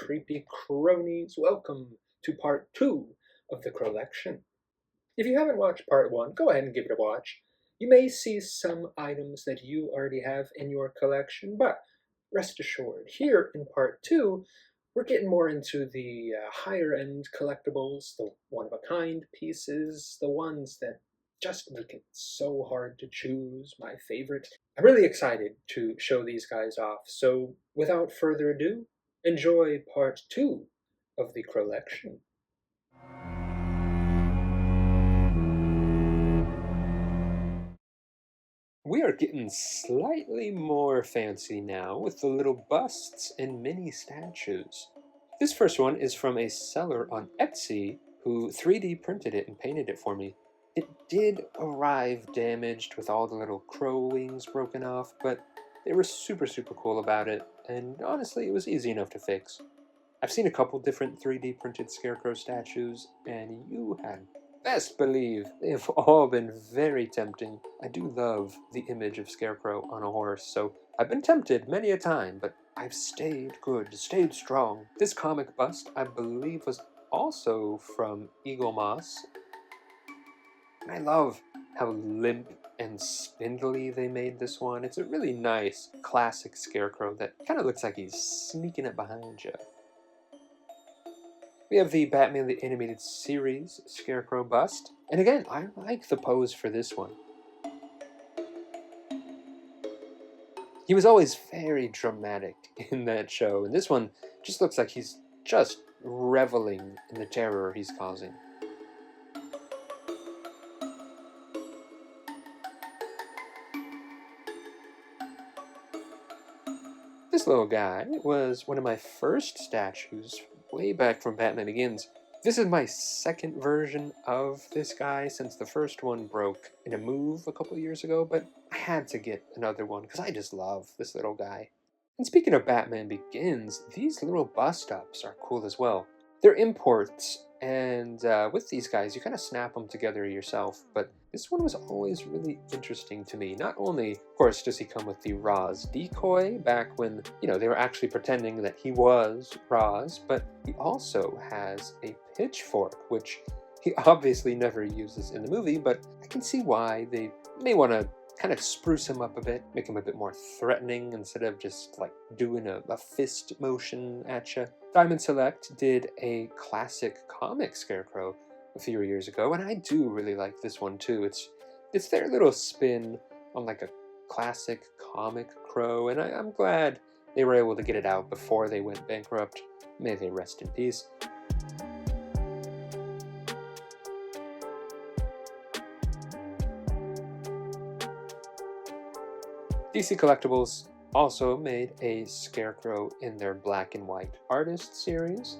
Creepy Crow-nies. Welcome to part 2 of the Crowllection. If you haven't watched part 1, go ahead and give it a watch. You may see some items that you already have in your collection, but rest assured, here in part 2, we're getting more into the higher-end collectibles, the one-of-a-kind pieces, the ones that just make it so hard to choose, my favorite. I'm really excited to show these guys off, so without further ado, enjoy part 2 of the Crowllection. We are getting slightly more fancy now with the little busts and mini statues. This first one is from a seller on Etsy who 3D printed it and painted it for me. It did arrive damaged with all the little crow wings broken off, but they were super cool about it, and honestly it was easy enough to fix. I've seen a couple different 3D printed Scarecrow statues, and you had best believe they've all been very tempting. I do love the image of Scarecrow on a horse, so I've been tempted many a time, but I've stayed good, stayed strong. This comic bust, I believe, was also from Eagle Moss. And I love how limp and spindly they made this one. It's a really nice, classic Scarecrow that kind of looks like he's sneaking up behind you. We have the Batman the Animated Series Scarecrow bust. And again, I like the pose for this one. He was always very dramatic in that show, and this one just looks like he's just reveling in the terror he's causing. This little guy was one of my first statues way back from Batman Begins. This is my second version of this guy since the first one broke in a move a couple years ago, but I had to get another one because I just love this little guy. And speaking of Batman Begins, these little bust-ups are cool as well. They're imports, and with these guys, you kind of snap them together yourself, but this one was always really interesting to me. Not only, of course, does he come with the Roz decoy back when, they were actually pretending that he was Roz, but he also has a pitchfork, which he obviously never uses in the movie, but I can see why they may want to kind of spruce him up a bit, make him a bit more threatening instead of just like doing a fist motion at you. Diamond Select did a classic comic Scarecrow a few years ago, and I do really like this one too. It's their little spin on like a classic comic crow, and I'm glad they were able to get it out before they went bankrupt. May they rest in peace. DC Collectibles also made a Scarecrow in their black and white artist series.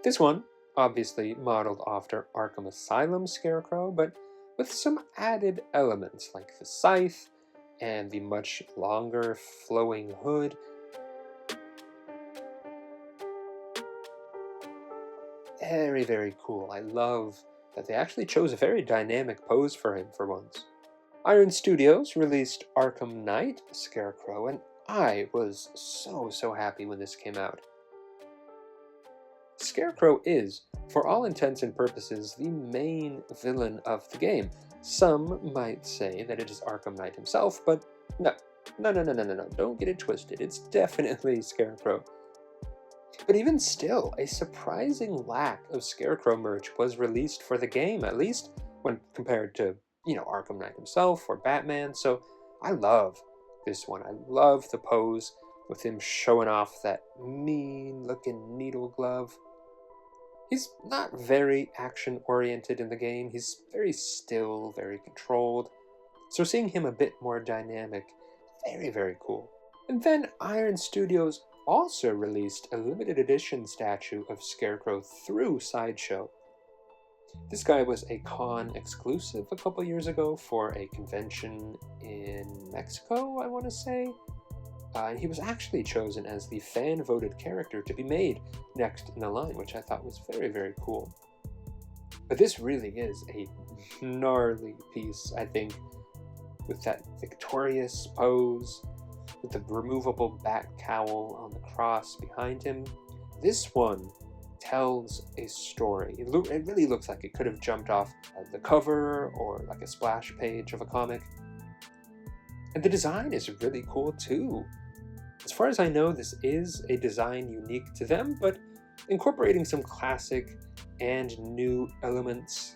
This one, obviously modeled after Arkham Asylum Scarecrow, but with some added elements like the scythe and the much longer flowing hood. Very cool. I love that they actually chose a very dynamic pose for him for once. Iron Studios released Arkham Knight Scarecrow, and I was so happy when this came out. Scarecrow is, for all intents and purposes, the main villain of the game. Some might say that it is Arkham Knight himself, but no, don't get it twisted. It's definitely Scarecrow. But even still, a surprising lack of Scarecrow merch was released for the game, at least when compared to, Arkham Knight himself or Batman, so I love this one. I love the pose with him showing off that mean-looking needle glove. He's not very action-oriented in the game. He's very still, very controlled, so seeing him a bit more dynamic, very cool. And then Iron Studios also released a limited edition statue of Scarecrow through Sideshow. This guy was a con exclusive a couple years ago for a convention in Mexico, I want to say. And he was actually chosen as the fan-voted character to be made next in the line, which I thought was very cool. But this really is a gnarly piece, I think. with that victorious pose, with the removable bat cowl on the cross behind him. This one tells a story. It really looks like it could have jumped off the cover or like a splash page of a comic. And the design is really cool too. As far as I know, this is a design unique to them, but incorporating some classic and new elements.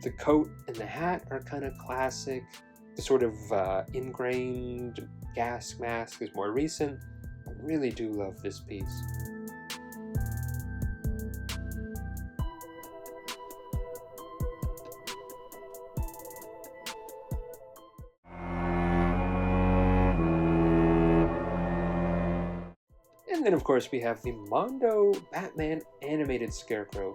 The coat and the hat are kind of classic. The sort of ingrained gas mask is more recent. I really do love this piece. And then of course we have the Mondo Batman animated Scarecrow.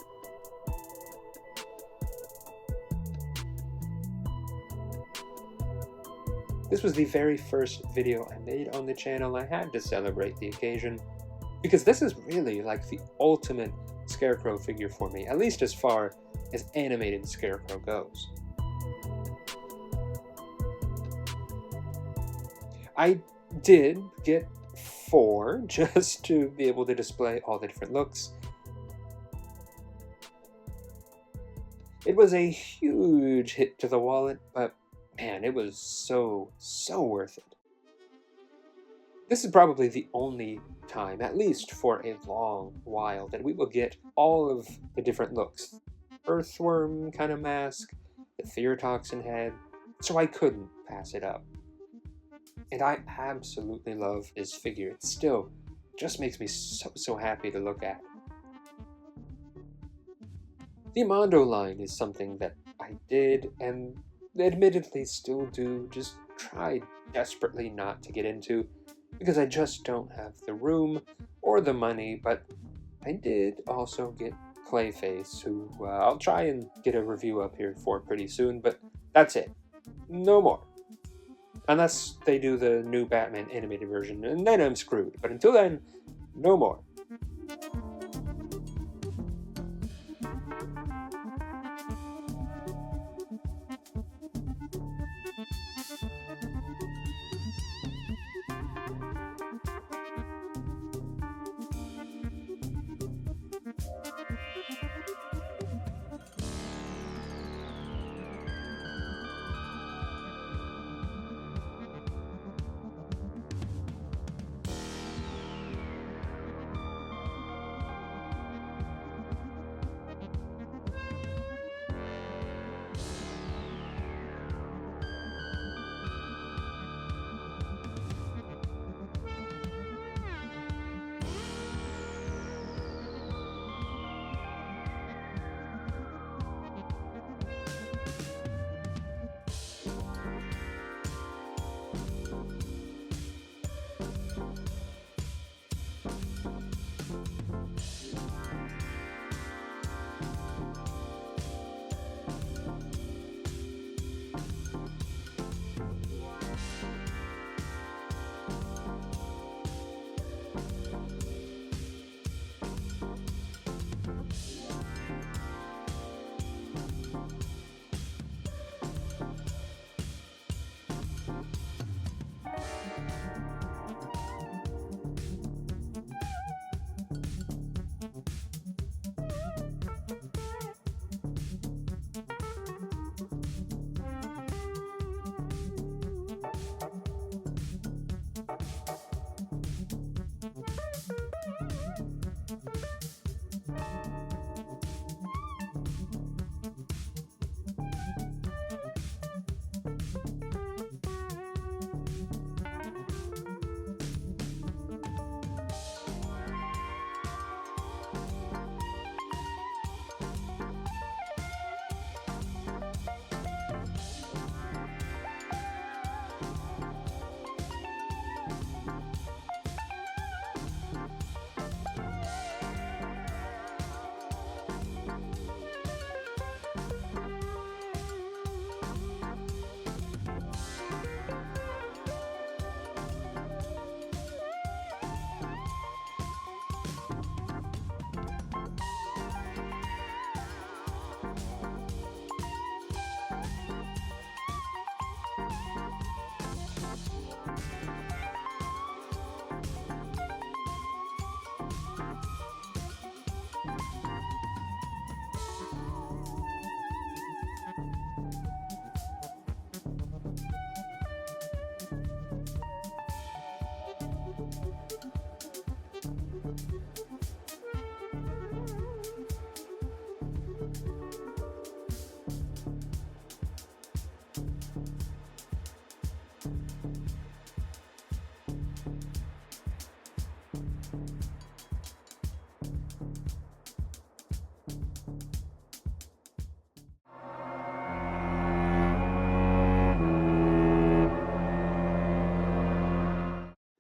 This was the very first video I made on the channel. I had to celebrate the occasion, because this is really like the ultimate Scarecrow figure for me, at least as far as animated Scarecrow goes. I did get 4 just to be able to display all the different looks. It was a huge hit to the wallet, but man, it was so worth it. This is probably the only time, at least for a long while, that we will get all of the different looks. Earthworm kind of mask, the Theotoxin head, so I couldn't pass it up. And I absolutely love this figure. It still just makes me so happy to look at. The Mondo line is something that I did, and admittedly still do, just try desperately not to get into, because I just don't have the room or the money. But I did also get Clayface, who I'll try and get a review up here for pretty soon, but that's it. No more. Unless they do the new Batman animated version, and then I'm screwed. But until then, no more.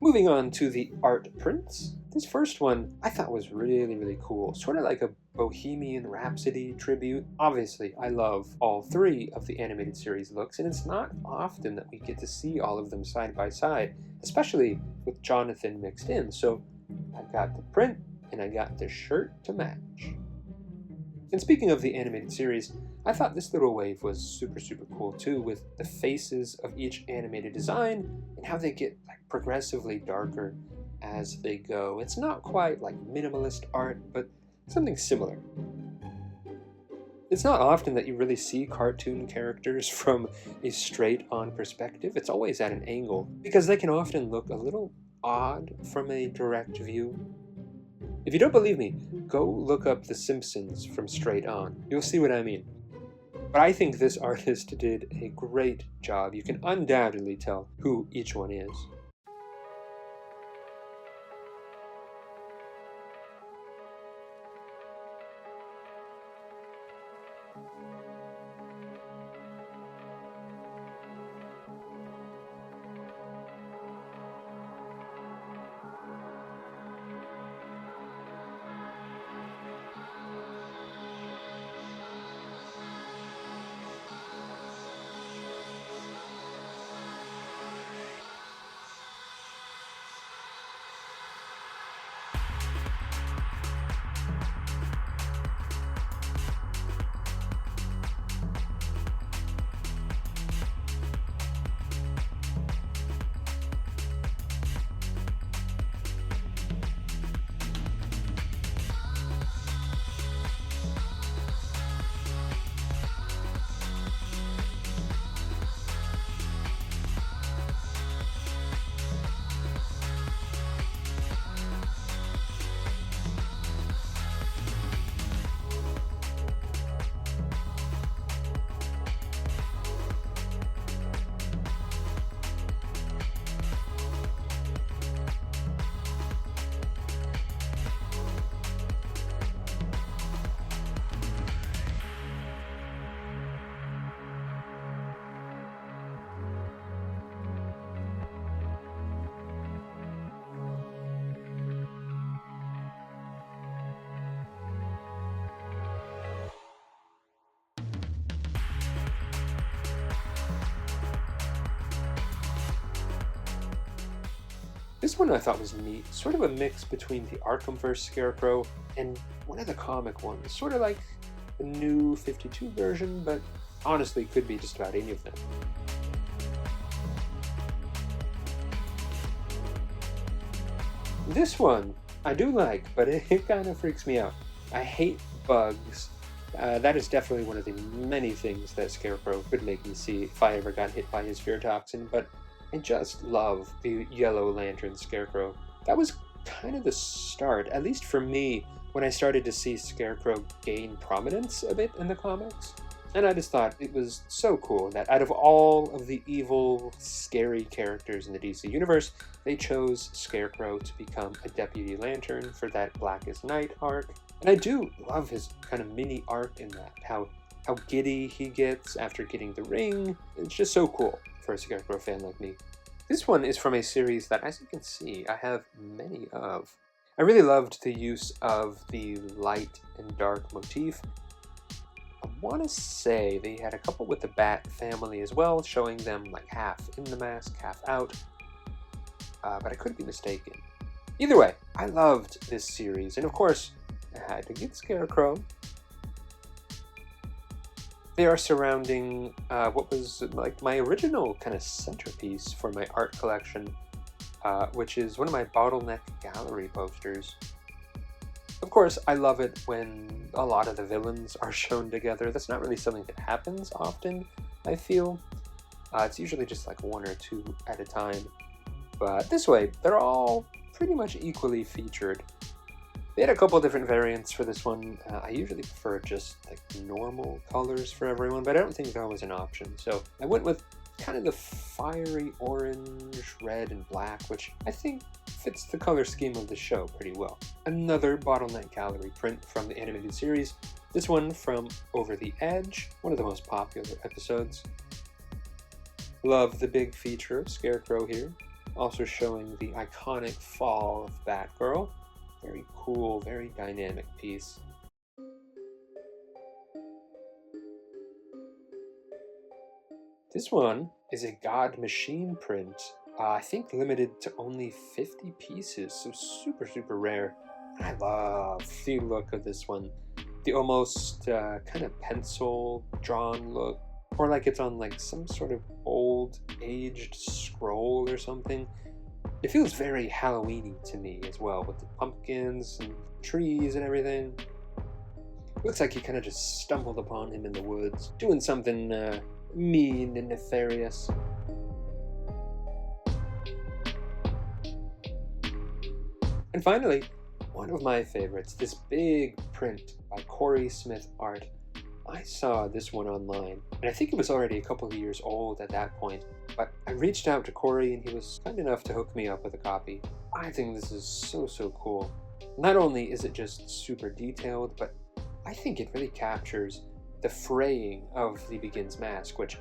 Moving on to the art prints. This first one I thought was really, really cool. Sort of like a Bohemian Rhapsody tribute. Obviously, I love all three of the animated series looks, and it's not often that we get to see all of them side by side, especially with Jonathan mixed in. So I got the print, and I got the shirt to match. And speaking of the animated series, I thought this little wave was super, super cool too, with the faces of each animated design and how they get like progressively darker as they go. It's not quite like minimalist art, but something similar. It's not often that you really see cartoon characters from a straight-on perspective. It's always at an angle, because they can often look a little odd from a direct view. If you don't believe me, go look up The Simpsons from straight on. You'll see what I mean. But I think this artist did a great job. You can undoubtedly tell who each one is. This one I thought was neat, sort of a mix between the Arkhamverse Scarecrow and one of the comic ones, sort of like the new 52 version, but honestly could be just about any of them. This one I do like, but it kind of freaks me out. I hate bugs. That is definitely one of the many things that Scarecrow could make me see if I ever got hit by his fear toxin, but I just love the Yellow Lantern Scarecrow. That was kind of the start, at least for me, when I started to see Scarecrow gain prominence a bit in the comics. And I just thought it was so cool that out of all of the evil, scary characters in the DC universe, they chose Scarecrow to become a Deputy Lantern for that Blackest Night arc. And I do love his kind of mini arc in that, how giddy he gets after getting the ring. It's just so cool for a Scarecrow fan like me. This one is from a series that, as you can see, I have many of. I really loved the use of the light and dark motif. I want to say they had a couple with the Bat family as well, showing them like half in the mask, half out, but I could be mistaken. Either way, I loved this series, and of course, I had to get Scarecrow. They are surrounding what was like my original kind of centerpiece for my art collection, which is one of my bottleneck gallery posters. Of course, I love it when a lot of the villains are shown together. That's not really something that happens often, I feel. It's usually just like one or two at a time. But this way, they're all pretty much equally featured. They had a couple different variants for this one. I usually prefer just like normal colors for everyone, but I don't think that was an option. So I went with kind of the fiery orange, red, and black, which I think fits the color scheme of the show pretty well. Another bottleneck gallery print from the animated series. This one from Over the Edge, one of the most popular episodes. Love the big feature of Scarecrow here. also showing the iconic fall of Batgirl. Very cool, very dynamic piece. This one is a God Machine print. I think limited to only 50 pieces, so super, super rare. I love the look of this one. The almost kind of pencil drawn look, or like it's on like some sort of old aged scroll or something. It feels very Halloween-y to me as well, with the pumpkins and trees and everything. Looks like you kind of just stumbled upon him in the woods, doing something mean and nefarious. And finally, one of my favorites, this big print by Corey Smith Art. I saw this one online, and I think it was already a couple of years old at that point, but I reached out to Corey and he was kind enough to hook me up with a copy. I think this is so, so cool. Not only is it just super detailed, but I think it really captures the fraying of the Begins mask, which,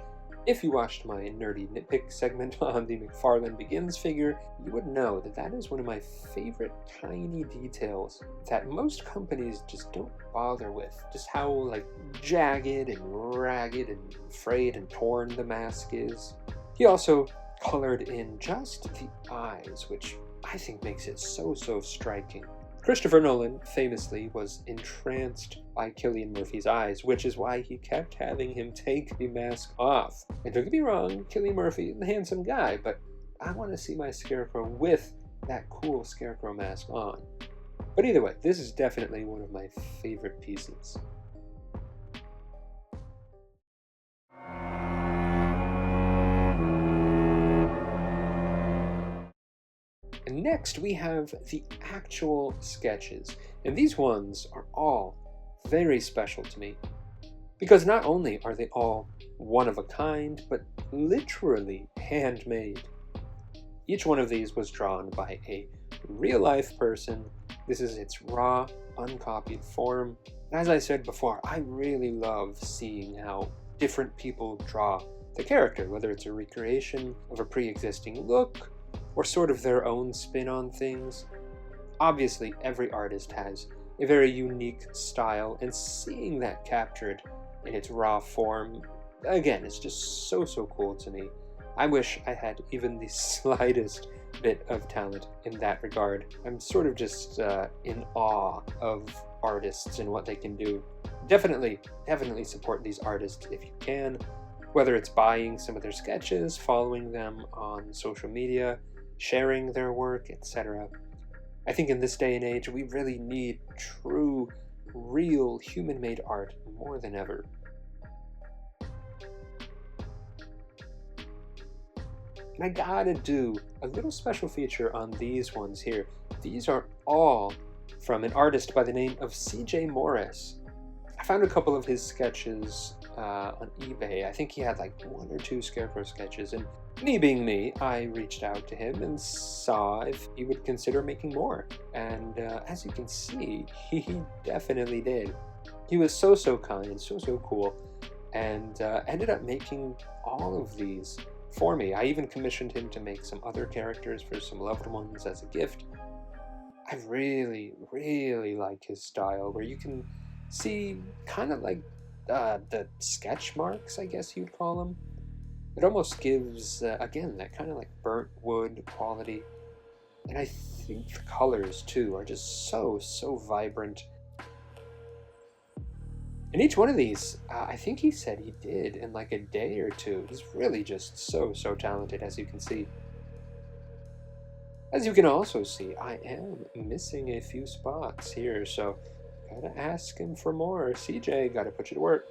if you watched my nerdy nitpick segment on the McFarlane Begins figure, you would know that that is one of my favorite tiny details that most companies just don't bother with. Just how like jagged and ragged and frayed and torn the mask is. He also colored in just the eyes, which I think makes it so, so striking. Christopher Nolan famously was entranced by Cillian Murphy's eyes, which is why he kept having him take the mask off. And don't get me wrong, Cillian Murphy, a handsome guy, but I want to see my Scarecrow with that cool Scarecrow mask on. But either way, this is definitely one of my favorite pieces. And next we have the actual sketches, and these ones are all very special to me, because not only are they all one of a kind, but literally handmade. Each one of these was drawn by a real-life person. This is its raw, uncopied form. And as I said before, I really love seeing how different people draw the character, whether it's a recreation of a pre-existing look, or sort of their own spin on things. Obviously, every artist has a very unique style, and seeing that captured in its raw form, again, it's just so, so cool to me. I wish I had even the slightest bit of talent in that regard. I'm sort of just in awe of artists and what they can do. Definitely support these artists if you can, whether it's buying some of their sketches, following them on social media, sharing their work, etc. I think in this day and age, we really need true, real, human-made art more than ever. And I gotta do a little special feature on these ones here. These are all from an artist by the name of CJ Morris. I found a couple of his sketches on eBay. I think he had like 1 or 2 Scarecrow sketches, and me being me, I reached out to him and saw if he would consider making more. And as you can see, he definitely did. He was so, so kind, so, so cool, and ended up making all of these for me. I even commissioned him to make some other characters for some loved ones as a gift. I really, really like his style, where you can see kind of like the sketch marks, I guess you'd call them. It almost gives, again, that kind of like burnt wood quality. And I think the colors, too, are just so, so vibrant. And each one of these, I think he said he did in like a day or 2. He's really just so, so talented, as you can see. As you can also see, I am missing a few spots here, so gotta ask him for more. CJ, gotta put you to work.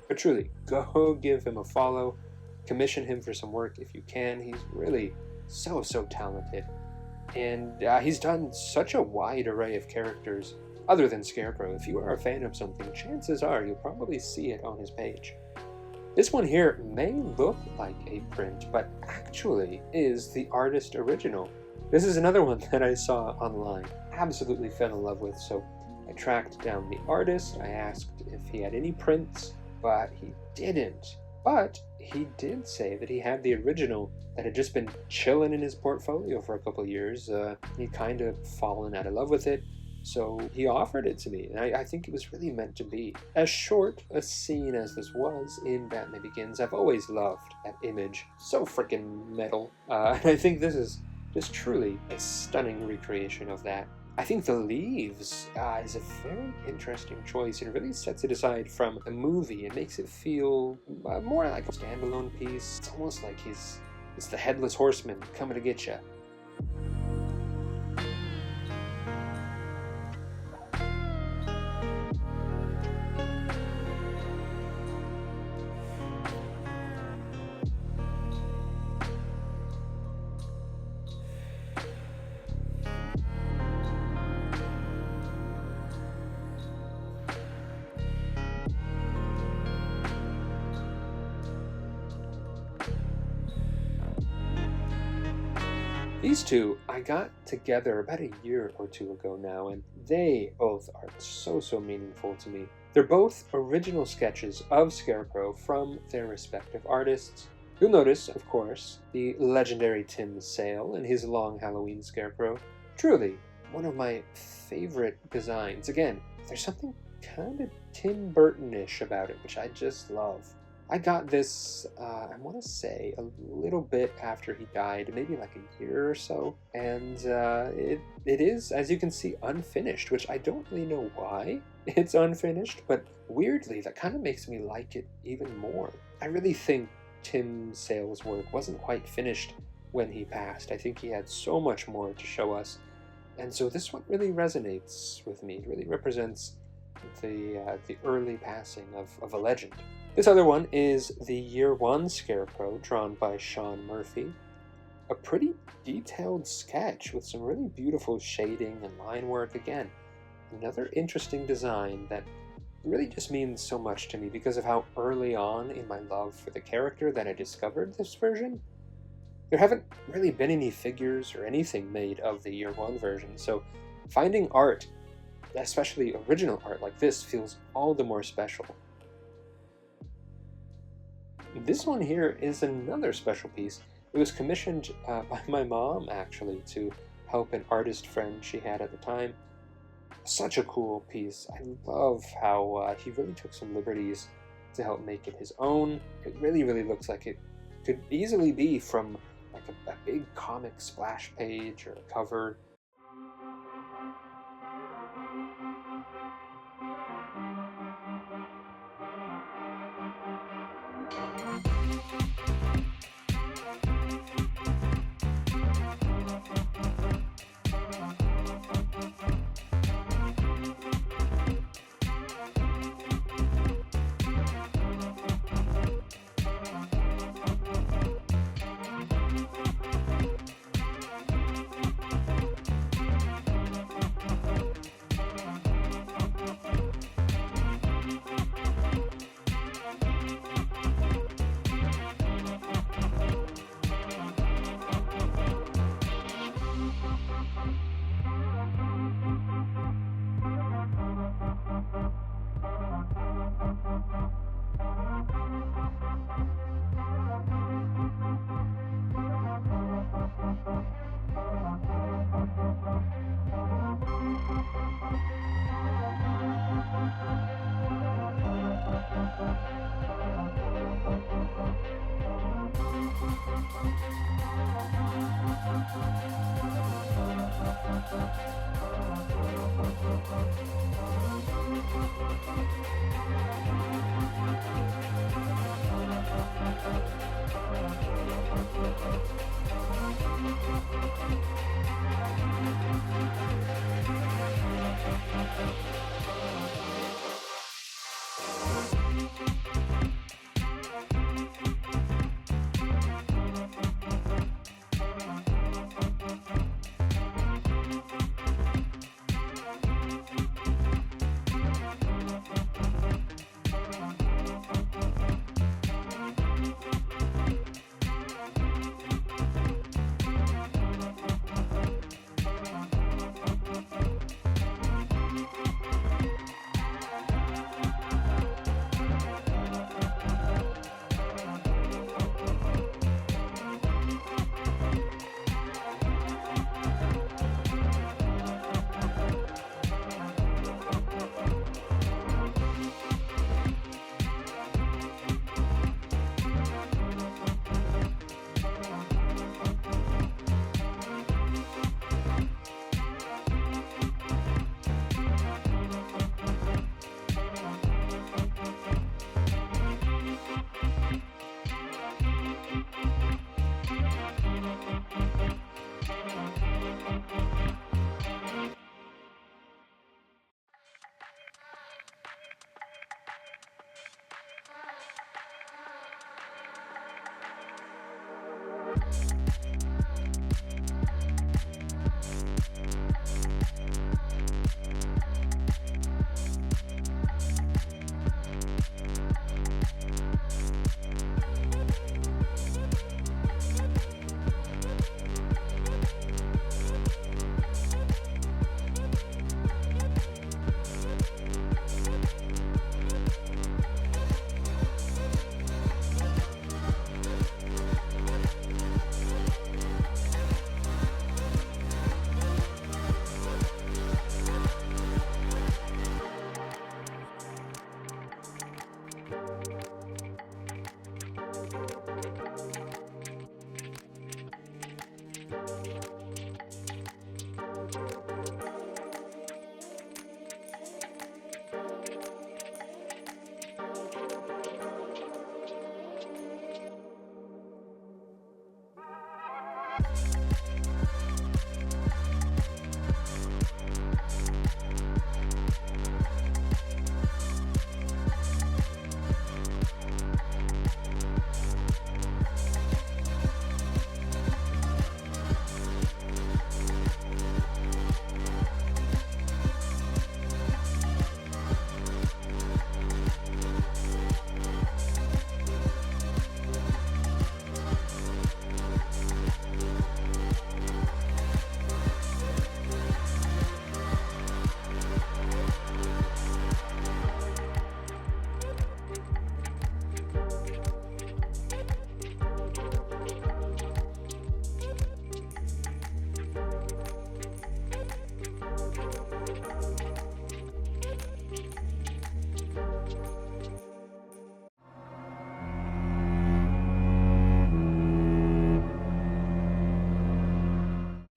But truly, go give him a follow, commission him for some work if you can. He's really so, so talented. And he's done such a wide array of characters other than Scarecrow. If you are a fan of something, chances are you'll probably see it on his page. This one here may look like a print, but actually is the artist original. This is another one that I saw online, absolutely fell in love with, so I tracked down the artist. I asked if he had any prints, but he didn't. But he did say that he had the original that had just been chilling in his portfolio for a couple years. He'd kind of fallen out of love with it, so he offered it to me, and I think it was really meant to be. As short a scene as this was in Batman Begins, I've always loved that image. So freaking metal. And I think this is just truly a stunning recreation of that. I think The Leaves is a very interesting choice, and it really sets it aside from the movie. It makes it feel more like a standalone piece. It's almost like it's the Headless Horseman coming to get you. These two I got together about a year or two ago now, and they both are so meaningful to me. They're both original sketches of Scarecrow from their respective artists. You'll notice, of course, the legendary Tim Sale and his long Halloween Scarecrow. Truly, one of my favorite designs. Again, there's something kind of Tim Burton-ish about it, which I just love. I got this, I want to say, a little bit after he died, maybe like a year or so, and it is, as you can see, unfinished, which I don't really know why it's unfinished, but weirdly, that kind of makes me like it even more. I really think Tim Sale's work wasn't quite finished when he passed. I think he had so much more to show us, and so this one really resonates with me. It really represents the early passing of a legend. This other one is the Year One Scarecrow, drawn by Sean Murphy. A pretty detailed sketch with some really beautiful shading and line work. Again, another interesting design that really just means so much to me because of how early on in my love for the character that I discovered this version. There haven't really been any figures or anything made of the Year One version, so finding art, especially original art like this, feels all the more special. This one here is another special piece. It was commissioned by my mom, actually, to help an artist friend she had at the time. Such a cool piece. I love how he really took some liberties to help make it his own. It really looks like it could easily be from like a big comic splash page or a cover.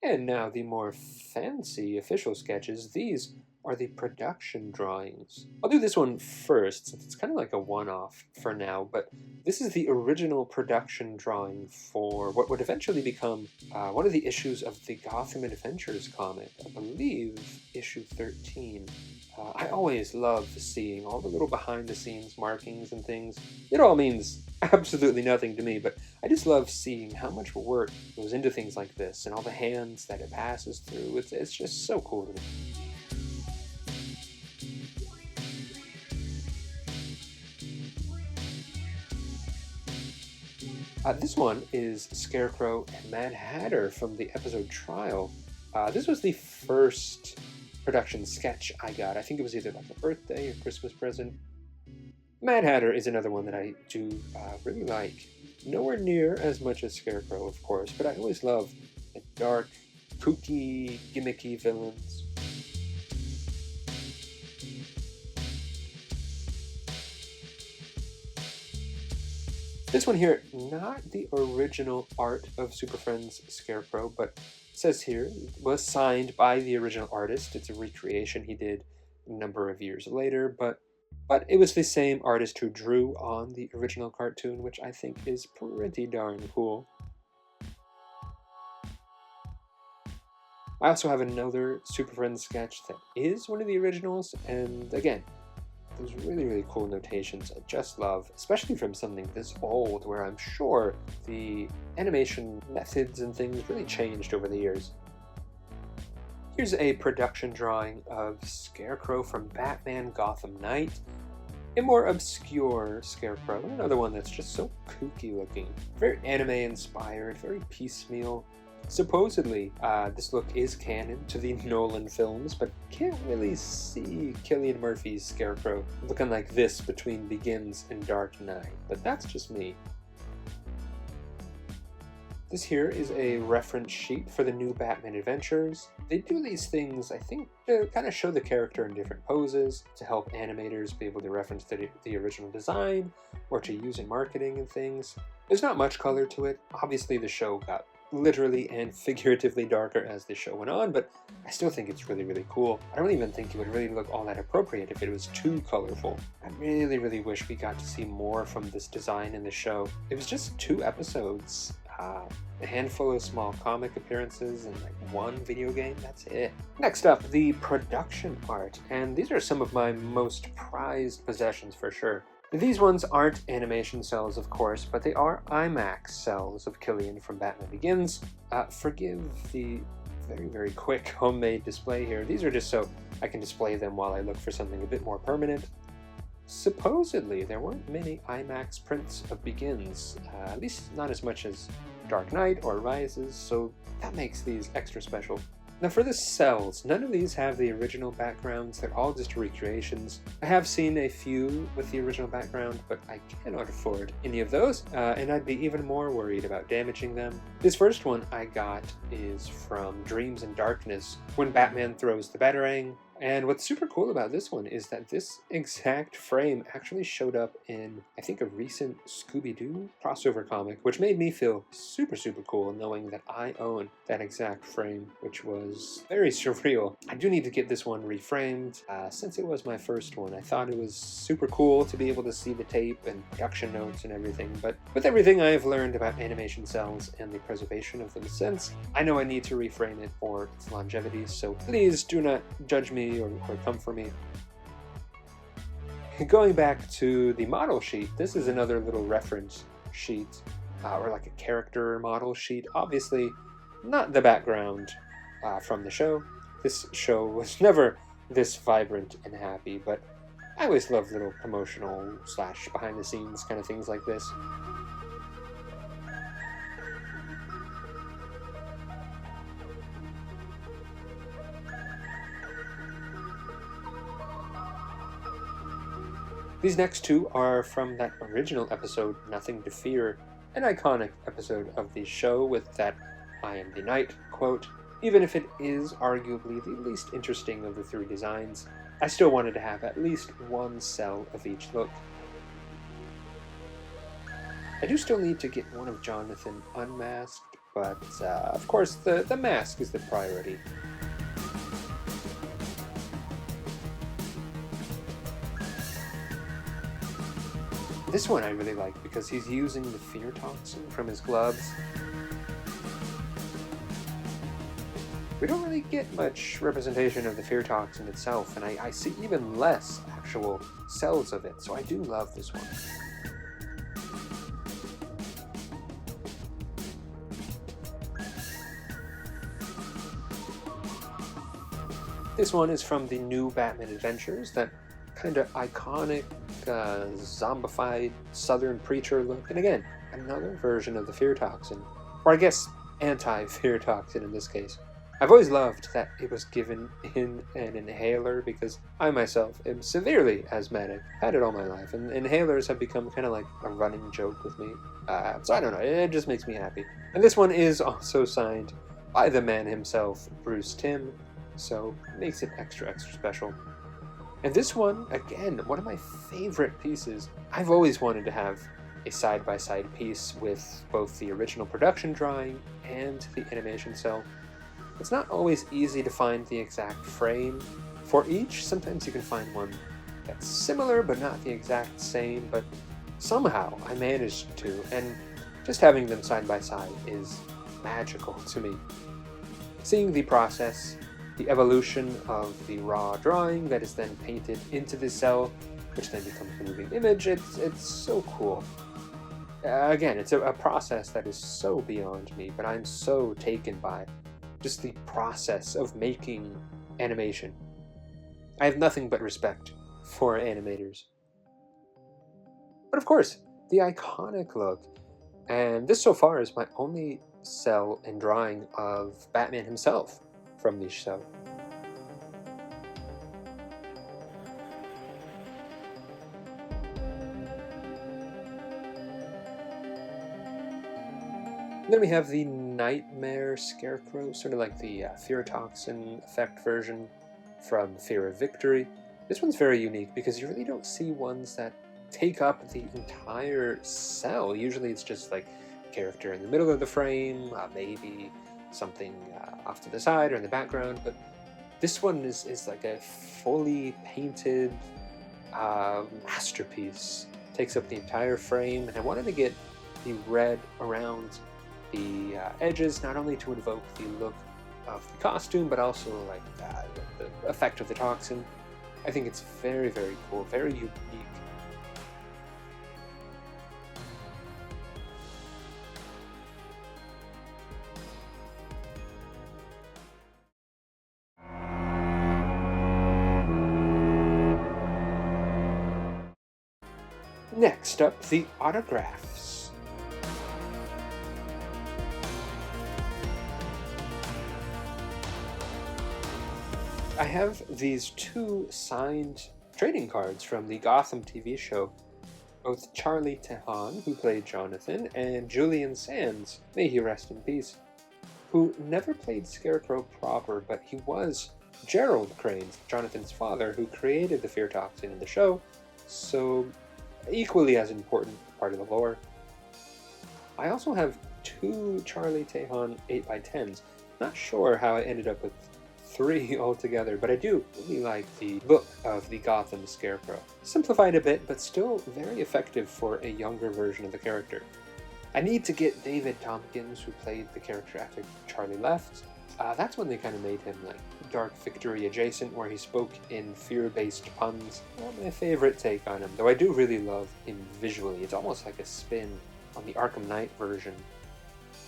And now the more fancy official sketches. These are the production drawings. I'll do this one first, since it's kind of like a one-off for now, but this is the original production drawing for what would eventually become one of the issues of the Gotham Adventures comic, I believe issue 13. I always love seeing all the little behind-the-scenes markings and things. It all means absolutely nothing to me, but I just love seeing how much work goes into things like this and all the hands that it passes through. It's just so cool to me. This one is Scarecrow and Mad Hatter from the episode Trial. This was the first production sketch I got. I think it was either like a birthday or Christmas present. Mad Hatter is another one that I do really like. Nowhere near as much as Scarecrow, of course, but I always love the dark, kooky, gimmicky villains. This one here, not the original art of Super Friends Scarecrow, but it says here, was signed by the original artist. It's a recreation he did a number of years later, but it was the same artist who drew on the original cartoon, which I think is pretty darn cool. I also have another Super Friends sketch that is one of the originals, and again, those really, really cool notations I just love, especially from something this old, where I'm sure the animation methods and things really changed over the years. Here's a production drawing of Scarecrow from Batman Gotham Knight. A more obscure Scarecrow, another one that's just so kooky looking. Very anime inspired, very piecemeal. Supposedly, this look is canon to the Nolan films, but can't really see Cillian Murphy's Scarecrow looking like this between Begins and Dark Knight, but that's just me. This here is a reference sheet for the new Batman Adventures. They do these things, I think, to kind of show the character in different poses, to help animators be able to reference the original design, or to use in marketing and things. There's not much color to it. Obviously, the show got literally and figuratively darker as the show went on, but I still think it's really, really cool. I don't even think it would really look all that appropriate if it was too colorful. I really, really wish we got to see more from this design in the show. It was just 2 episodes, a handful of small comic appearances, and like 1 video game, that's it. Next up, the production art, and these are some of my most prized possessions for sure. These ones aren't animation cels, of course, but they are IMAX cels of Cillian from Batman Begins. Forgive the very, very quick homemade display here. These are just so I can display them while I look for something a bit more permanent. Supposedly, there weren't many IMAX prints of Begins, at least not as much as Dark Knight or Rises, so that makes these extra special. Now for the cels, none of these have the original backgrounds, they're all just recreations. I have seen a few with the original background, but I cannot afford any of those, and I'd be even more worried about damaging them. This first one I got is from Dreams in Darkness, when Batman throws the Batarang. And what's super cool about this one is that this exact frame actually showed up in, I think, a recent Scooby-Doo crossover comic, which made me feel super, super cool knowing that I own that exact frame, which was very surreal. I do need to get this one reframed. Since it was my first one, I thought it was super cool to be able to see the tape and production notes and everything, but with everything I have learned about animation cels and the preservation of them since, I know I need to reframe it for its longevity, so please do not judge me or come for me. Going back to the model sheet, this is another little reference sheet, or like a character model sheet. Obviously, not the background from the show. This show was never this vibrant and happy, but I always love little promotional / behind the scenes kind of things like this. These next 2 are from that original episode, Nothing to Fear, an iconic episode of the show with that "I am the Night" quote. Even if it is arguably the least interesting of the three designs, I still wanted to have at least one cell of each look. I do still need to get one of Jonathan unmasked, but of course the mask is the priority. This one I really like because he's using the fear toxin from his gloves. We don't really get much representation of the fear toxin itself, and I see even less actual cells of it, so I do love this one. This one is from the new Batman Adventures, that kind of iconic, zombified southern preacher look, and again, another version of the fear toxin, or I guess anti-fear toxin in this case. I've always loved that it was given in an inhaler because I myself am severely asthmatic, had it all my life, and inhalers have become kind of like a running joke with me, so I don't know, it just makes me happy. And this one is also signed by the man himself, Bruce Timm, so it makes it extra special. And this one, again, one of my favorite pieces. I've always wanted to have a side-by-side piece with both the original production drawing and the animation cell. It's not always easy to find the exact frame for each. Sometimes you can find one that's similar but not the exact same, but somehow I managed to, and just having them side by side is magical to me. Seeing the process, the evolution of the raw drawing that is then painted into the cell, which then becomes a moving image, it's so cool. Again, it's a process that is so beyond me, but I'm so taken by just the process of making animation. I have nothing but respect for animators. But of course, the iconic look, and this so far is my only cell and drawing of Batman himself from the show. Then we have the Nightmare Scarecrow, sort of like the Fear Toxin effect version from Fear of Victory. This one's very unique because you really don't see ones that take up the entire cell. Usually it's just like a character in the middle of the frame, maybe something off to the side or in the background, but this one is like a fully painted masterpiece. Takes up the entire frame, and I wanted to get the red around the edges, not only to invoke the look of the costume, but also like the effect of the toxin. I think it's very cool, very unique. Next up, the autographs. I have these two signed trading cards from the Gotham TV show. Both Charlie Theron, who played Jonathan, and Julian Sands, may he rest in peace, who never played Scarecrow proper, but he was Gerald Crane, Jonathan's father, who created the fear toxin in the show, so equally as important part of the lore. I also have two Charlie Theron 8x10s. Not sure how I ended up with three altogether, but I do really like the look of the Gotham Scarecrow. Simplified a bit, but still very effective for a younger version of the character. I need to get David Tompkins, who played the character after Charlie left. That's when they kind of made him like Dark Victory adjacent, where he spoke in fear-based puns. Not my favorite take on him, though I do really love him visually. It's almost like a spin on the Arkham Knight version.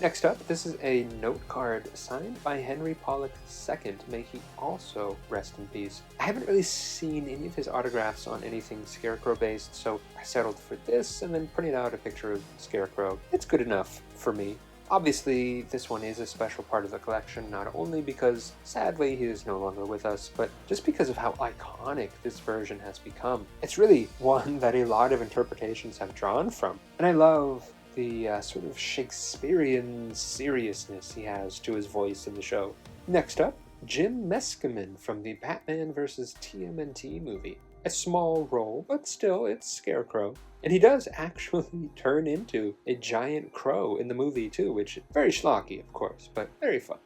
Next up, this is a note card signed by Henry Pollock II. May he also rest in peace. I haven't really seen any of his autographs on anything Scarecrow-based, so I settled for this and then printed out a picture of Scarecrow. It's good enough for me. Obviously, this one is a special part of the collection, not only because, sadly, he is no longer with us, but just because of how iconic this version has become. It's really one that a lot of interpretations have drawn from, and I love the sort of Shakespearean seriousness he has to his voice in the show. Next up, Jim Meskimen from the Batman vs. TMNT movie. A small role, but still, it's Scarecrow. And he does actually turn into a giant crow in the movie too, which is very schlocky, of course, but very fun.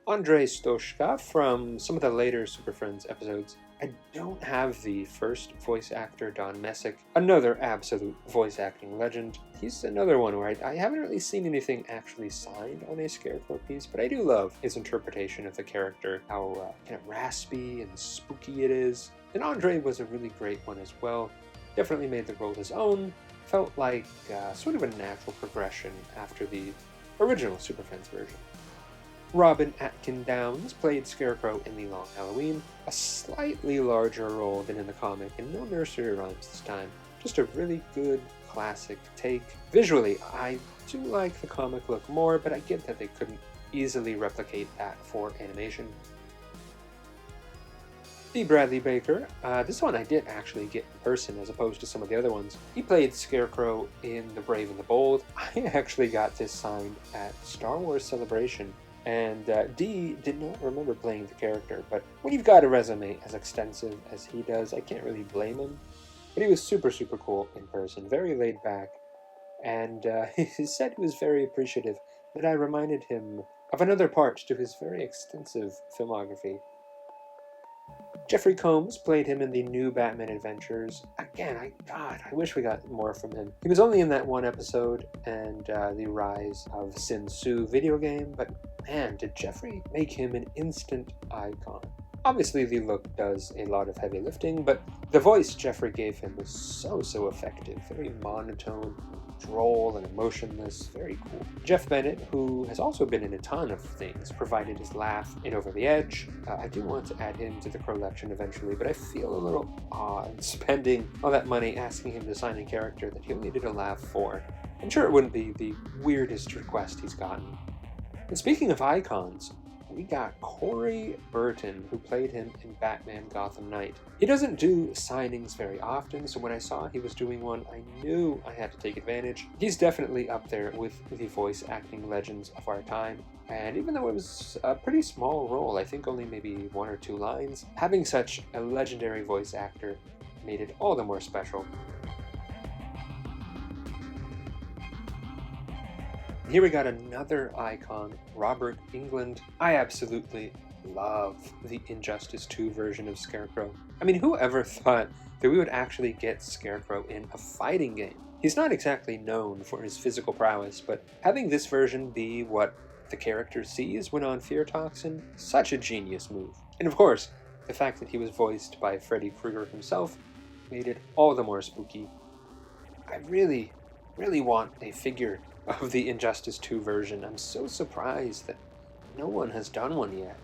Andrei Stoshka from some of the later Super Friends episodes. I don't have the first voice actor, Don Messick, another absolute voice acting legend. He's another one where I haven't really seen anything actually signed on a Scarecrow piece, but I do love his interpretation of the character, how kind of raspy and spooky it is. And Andre was a really great one as well. Definitely made the role his own. Felt like sort of a natural progression after the original Super Friends version. Robin Atkin Downes played Scarecrow in The Long Halloween, a slightly larger role than in the comic, and no nursery rhymes this time. Just a really good, classic take. Visually, I do like the comic look more, but I get that they couldn't easily replicate that for animation. D. Bradley Baker, this one I did actually get in person as opposed to some of the other ones. He played Scarecrow in The Brave and the Bold. I actually got this signed at Star Wars Celebration. And Dee did not remember playing the character, but when you've got a resume as extensive as he does, I can't really blame him. But he was super, super cool in person, very laid back, and he said he was very appreciative that I reminded him of another part to his very extensive filmography. Jeffrey Combs played him in the New Batman Adventures. Again, I wish we got more from him. He was only in that one episode and the Rise of Sin Tzu video game, but man, did Jeffrey make him an instant icon. Obviously, the look does a lot of heavy lifting, but the voice Jeffrey gave him was so effective. Very monotone, droll, and emotionless. Very cool. Jeff Bennett, who has also been in a ton of things, provided his laugh in Over the Edge. I do want to add him to the Crowllection eventually, but I feel a little odd spending all that money asking him to sign a character that he only did a laugh for. I'm sure it wouldn't be the weirdest request he's gotten. And speaking of icons, we got Corey Burton, who played him in Batman Gotham Knight. He doesn't do signings very often, so when I saw he was doing one, I knew I had to take advantage. He's definitely up there with the voice acting legends of our time. And even though it was a pretty small role, I think only maybe 1 or 2 lines, having such a legendary voice actor made it all the more special. Here we got another icon, Robert Englund. I absolutely love the Injustice 2 version of Scarecrow. I mean, who ever thought that we would actually get Scarecrow in a fighting game? He's not exactly known for his physical prowess, but having this version be what the character sees when on Fear Toxin, such a genius move. And of course, the fact that he was voiced by Freddy Krueger himself made it all the more spooky. I really want a figure of the Injustice 2 version. I'm so surprised that no one has done one yet.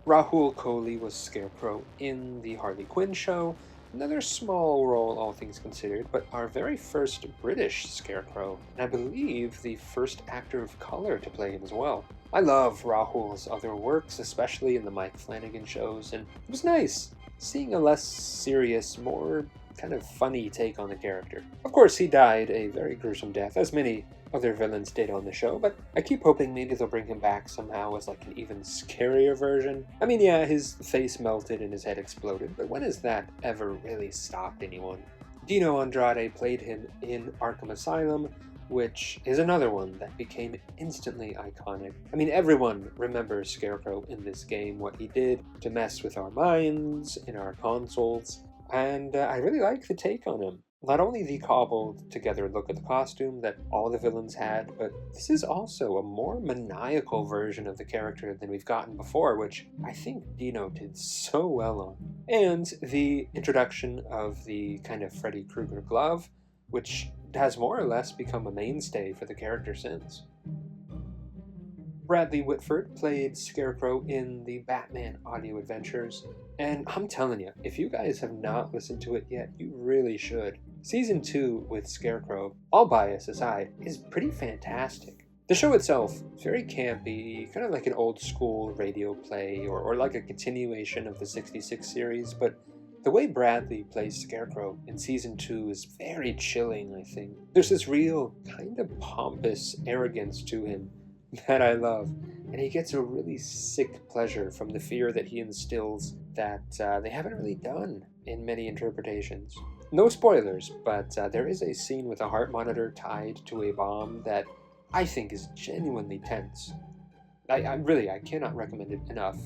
Rahul Kohli was Scarecrow in the Harley Quinn show. Another small role, all things considered, but our very first British Scarecrow, and I believe the first actor of color to play him as well. I love Rahul's other works, especially in the Mike Flanagan shows, and it was nice seeing a less serious, more kind of funny take on the character. Of course, he died a very gruesome death, as many other villains did on the show, but I keep hoping maybe they'll bring him back somehow as like an even scarier version. I mean, yeah, his face melted and his head exploded, but when has that ever really stopped anyone? Dino Andrade played him in Arkham Asylum, which is another one that became instantly iconic. I mean, everyone remembers Scarecrow in this game, what he did to mess with our minds, in our consoles, and I really like the take on him. Not only the cobbled together look of the costume that all the villains had, but this is also a more maniacal version of the character than we've gotten before, which I think Dino did so well on. And the introduction of the kind of Freddy Krueger glove, which has more or less become a mainstay for the character since. Bradley Whitford played Scarecrow in the Batman audio adventures, and I'm telling you, if you guys have not listened to it yet, you really should. Season 2 with Scarecrow, all bias aside, is pretty fantastic. The show itself is very campy, kind of like an old school radio play, or like a continuation of the 66 series, but the way Bradley plays Scarecrow in Season 2 is very chilling, I think. There's this real kind of pompous arrogance to him, that I love. And he gets a really sick pleasure from the fear that he instills that they haven't really done in many interpretations. No spoilers, but there is a scene with a heart monitor tied to a bomb that I think is genuinely tense. I cannot recommend it enough.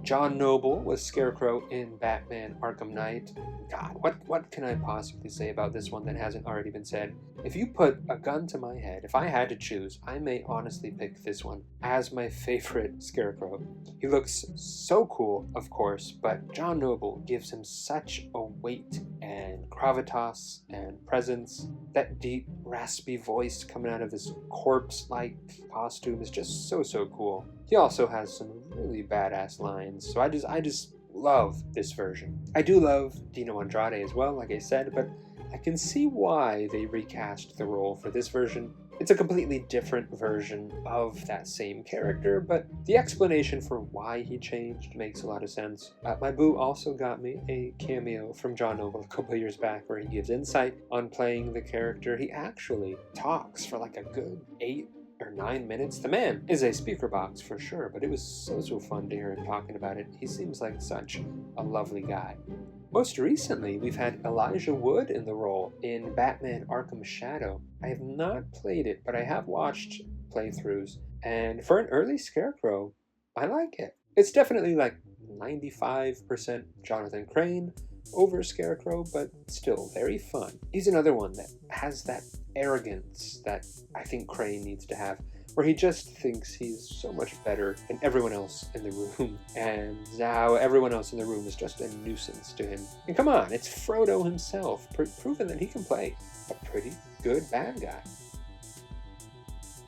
John Noble was Scarecrow in Batman Arkham Knight. God, what can I possibly say about this one that hasn't already been said? If you put a gun to my head, if I had to choose, I may honestly pick this one as my favorite Scarecrow. He looks so cool, of course, but John Noble gives him such a weight and gravitas and presence. That deep, raspy voice coming out of this corpse-like costume is just so cool. He also has some really badass lines, so I just love this version. I do love Dino Andrade as well, like I said, but I can see why they recast the role for this version. It's a completely different version of that same character, but the explanation for why he changed makes a lot of sense. My boo also got me a cameo from John Noble a couple of years back where he gives insight on playing the character. He actually talks for like a good 8 or 9 minutes. The man is a speaker box for sure, but it was so fun to hear him talking about it. He seems like such a lovely guy. Most recently, we've had Elijah Wood in the role in Batman Arkham Shadow. I have not played it, but I have watched playthroughs, and for an early Scarecrow, I like it. It's definitely like 95% Jonathan Crane over Scarecrow, but still very fun. He's another one that has that arrogance that I think Crane needs to have, where he just thinks he's so much better than everyone else in the room, and now everyone else in the room is just a nuisance to him. And come on, it's Frodo himself, proving that he can play a pretty good bad guy.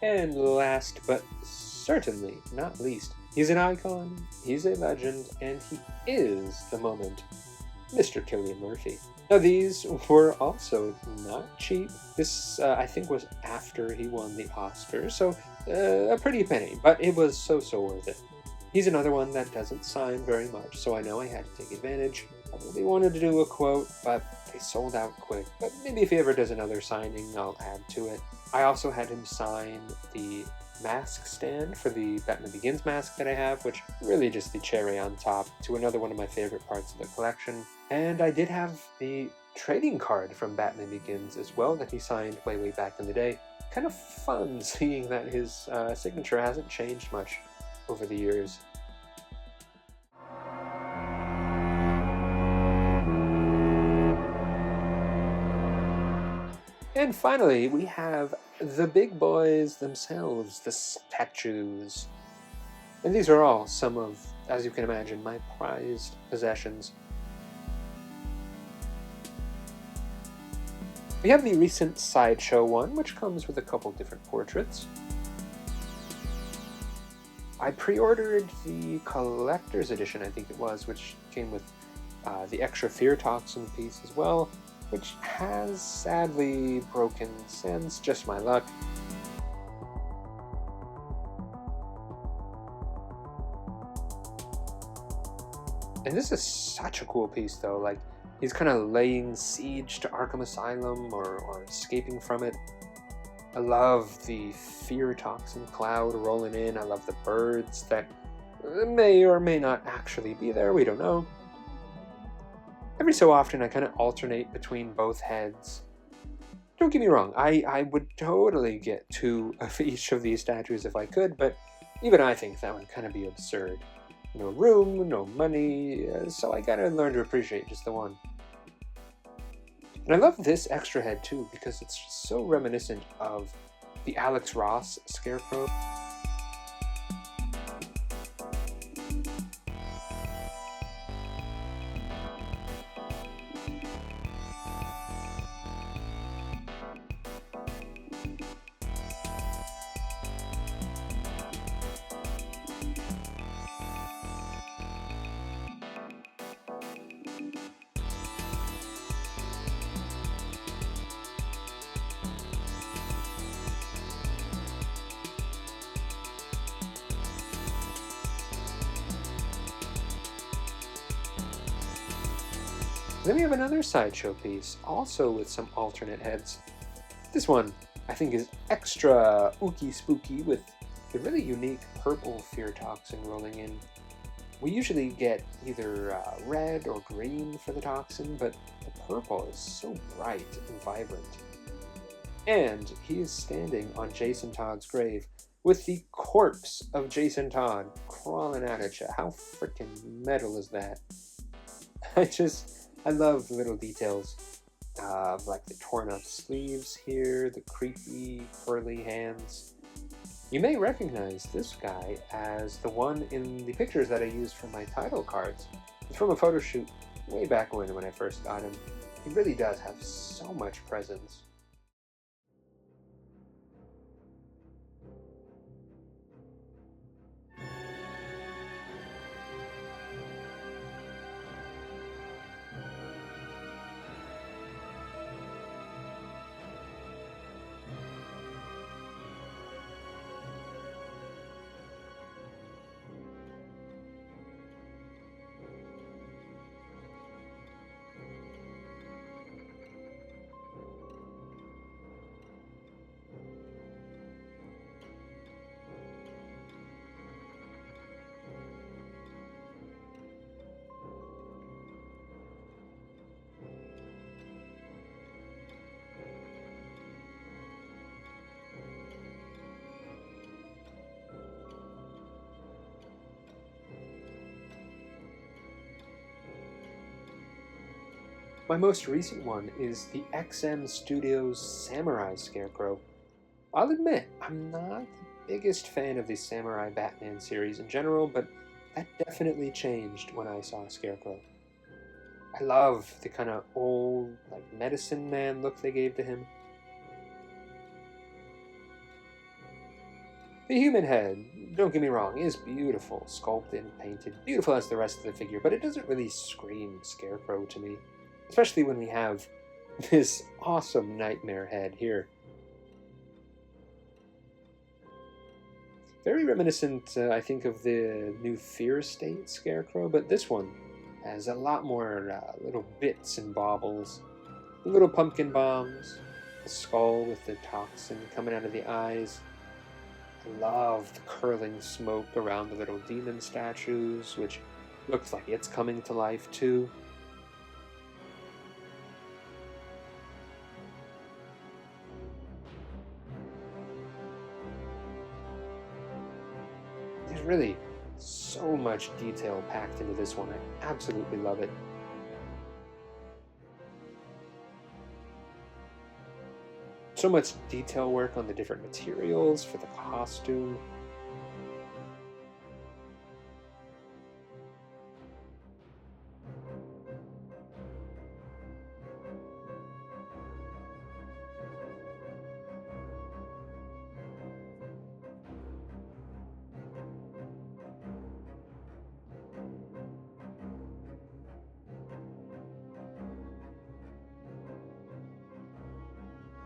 And last but certainly not least, he's an icon, he's a legend, and he is the moment, Mr. Cillian Murphy. Now these were also not cheap. This, I think, was after he won the Oscar, so a pretty penny, but it was so worth it. He's another one that doesn't sign very much, so I know I had to take advantage. I really wanted to do a quote, but they sold out quick. But maybe if he ever does another signing, I'll add to it. I also had him sign the mask stand for the Batman Begins mask that I have, which really just the cherry on top to another one of my favorite parts of the collection. And I did have the trading card from Batman Begins as well that he signed way back in the day. Kind of fun seeing that his signature hasn't changed much over the years. And finally, we have the big boys themselves, the statues. And these are all some of, as you can imagine, my prized possessions. We have the recent Sideshow one, which comes with a couple different portraits. I pre-ordered the collector's edition, I think it was, which came with the extra Fear Toxin piece as well, which has sadly broken since, just my luck. And this is such a cool piece though, like he's kind of laying siege to Arkham Asylum or escaping from it. I love the Fear Toxin cloud rolling in. I love the birds that may or may not actually be there, we don't know. Every so often I kind of alternate between both heads. Don't get me wrong, I would totally get 2 of each of these statues if I could, but even I think that would kind of be absurd. No room, no money, so I gotta learn to appreciate just the one. And I love this extra head too, because it's so reminiscent of the Alex Ross Scarecrow. Then we have another Sideshow piece, also with some alternate heads. This one, I think, is extra ooky spooky with the really unique purple fear toxin rolling in. We usually get either red or green for the toxin, but the purple is so bright and vibrant. And he is standing on Jason Todd's grave with the corpse of Jason Todd crawling out at you. How freaking metal is that? I love the little details. Like the torn up sleeves here, the creepy curly hands. You may recognize this guy as the one in the pictures that I used for my title cards. It's from a photo shoot way back when I first got him. He really does have so much presence. My most recent one is the XM Studios Samurai Scarecrow. I'll admit, I'm not the biggest fan of the Samurai Batman series in general, but that definitely changed when I saw Scarecrow. I love the kind of old, medicine man look they gave to him. The human head, don't get me wrong, is beautiful, sculpted, painted, beautiful as the rest of the figure, but it doesn't really scream Scarecrow to me. Especially when we have this awesome nightmare head here. Very reminiscent, I think, of the new Fear State Scarecrow, but this one has a lot more little bits and baubles. The little pumpkin bombs, the skull with the toxin coming out of the eyes. I love the curling smoke around the little demon statues, which looks like it's coming to life too. There's really so much detail packed into this one. I absolutely love it. So much detail work on the different materials for the costume.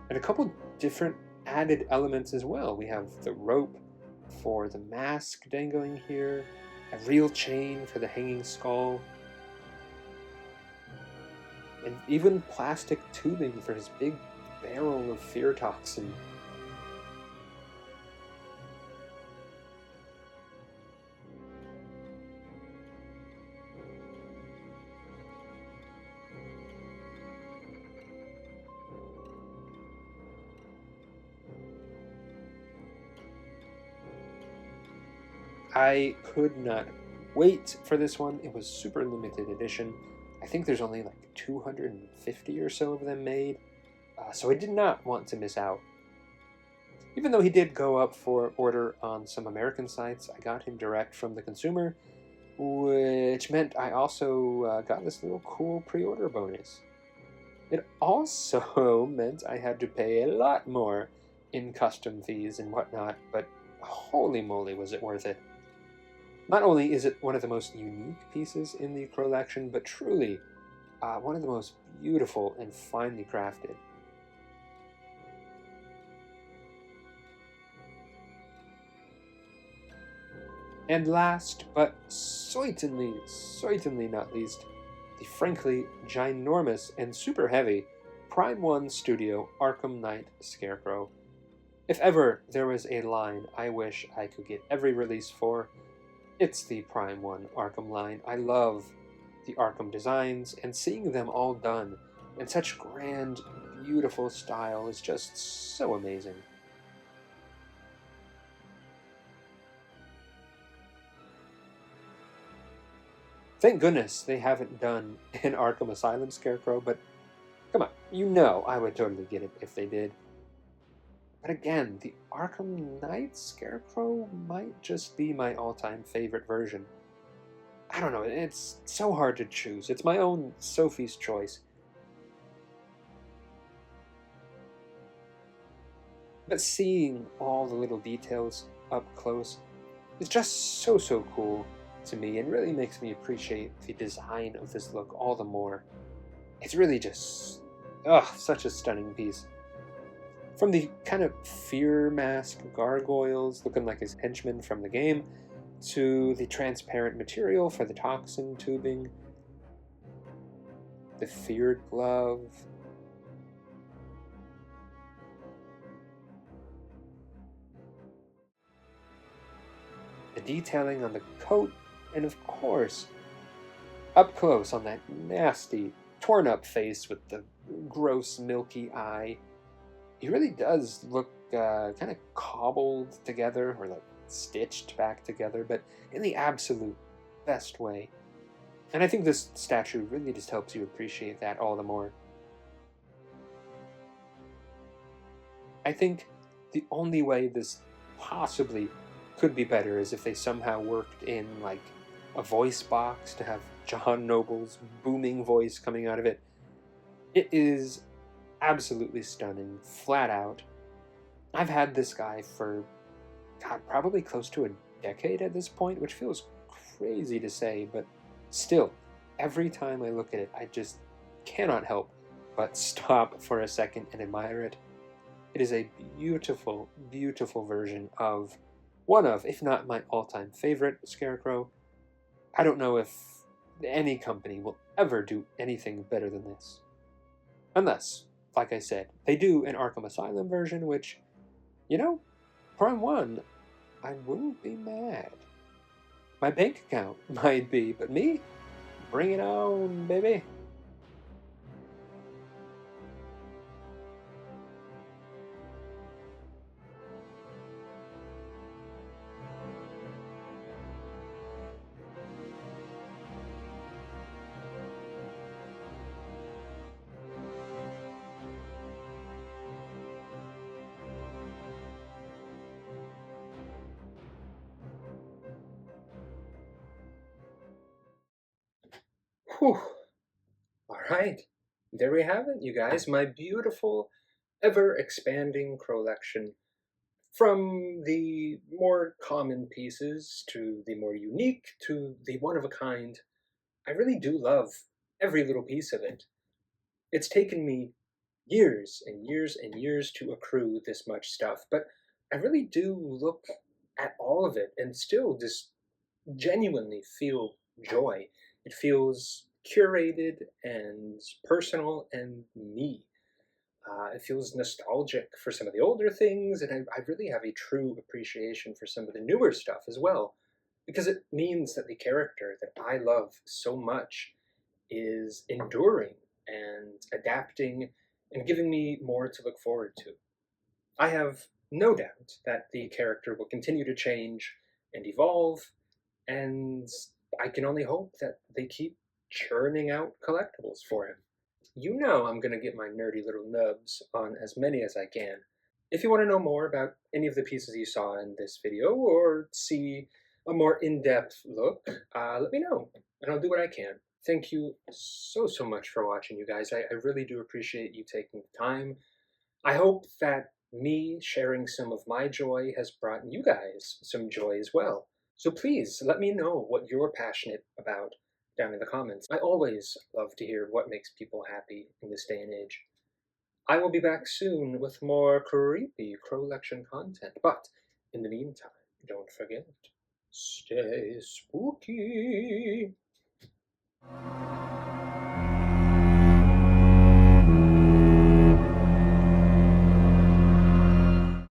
And a couple different added elements as well. We have the rope for the mask dangling here, a real chain for the hanging skull, and even plastic tubing for his big barrel of fear toxin. I could not wait for this one. It was super limited edition. I think there's only 250 or so of them made, so I did not want to miss out. Even though he did go up for order on some American sites, I got him direct from the consumer, which meant I also got this little cool pre-order bonus. It also meant I had to pay a lot more in custom fees and whatnot, but holy moly was it worth it. Not only is it one of the most unique pieces in the Crowllection, but truly one of the most beautiful and finely crafted. And last, but certainly not least, the frankly ginormous and super heavy Prime 1 Studio Arkham Knight Scarecrow. If ever there was a line I wish I could get every release for, it's the Prime 1 Arkham line. I love the Arkham designs, and seeing them all done in such grand, beautiful style is just so amazing. Thank goodness they haven't done an Arkham Asylum Scarecrow, but come on, you know I would totally get it if they did. But again, the Arkham Knight Scarecrow might just be my all-time favorite version. I don't know, it's so hard to choose. It's my own Sophie's choice. But seeing all the little details up close is just so cool to me, and really makes me appreciate the design of this look all the more. It's really just, such a stunning piece. From the kind of fear mask gargoyles looking like his henchmen from the game, to the transparent material for the toxin tubing, the feared glove, the detailing on the coat, and of course, up close on that nasty, torn up face with the gross, milky eye. He really does look kind of cobbled together, or like stitched back together, but in the absolute best way. And I think this statue really just helps you appreciate that all the more. I think the only way this possibly could be better is if they somehow worked in like a voice box to have John Noble's booming voice coming out of it. It is absolutely stunning, flat out. I've had this guy for, God, probably close to a decade at this point, which feels crazy to say, but still, every time I look at it, I just cannot help but stop for a second and admire it. It is a beautiful, beautiful version of one of, if not my all-time favorite Scarecrow. I don't know if any company will ever do anything better than this. Unless, like I said, they do an Arkham Asylum version, which, you know, Prime 1, I wouldn't be mad. My bank account might be, but me? Bring it on, baby. Whew. All right. There we have it, you guys. My beautiful, ever-expanding Crowllection. From the more common pieces to the more unique to the one-of-a-kind. I really do love every little piece of it. It's taken me years and years and years to accrue this much stuff, but I really do look at all of it and still just genuinely feel joy. It feels curated and personal and me. It feels nostalgic for some of the older things, and I really have a true appreciation for some of the newer stuff as well, because it means that the character that I love so much is enduring and adapting and giving me more to look forward to. I have no doubt that the character will continue to change and evolve, and I can only hope that they keep churning out collectibles for him. You know I'm going to get my nerdy little nubs on as many as I can. If you want to know more about any of the pieces you saw in this video, or see a more in-depth look, let me know, and I'll do what I can. Thank you so much for watching, you guys. I really do appreciate you taking the time. I hope that me sharing some of my joy has brought you guys some joy as well. So please let me know what you're passionate about down in the comments. I always love to hear what makes people happy in this day and age. I will be back soon with more creepy Crowllection content, but in the meantime, don't forget, stay spooky.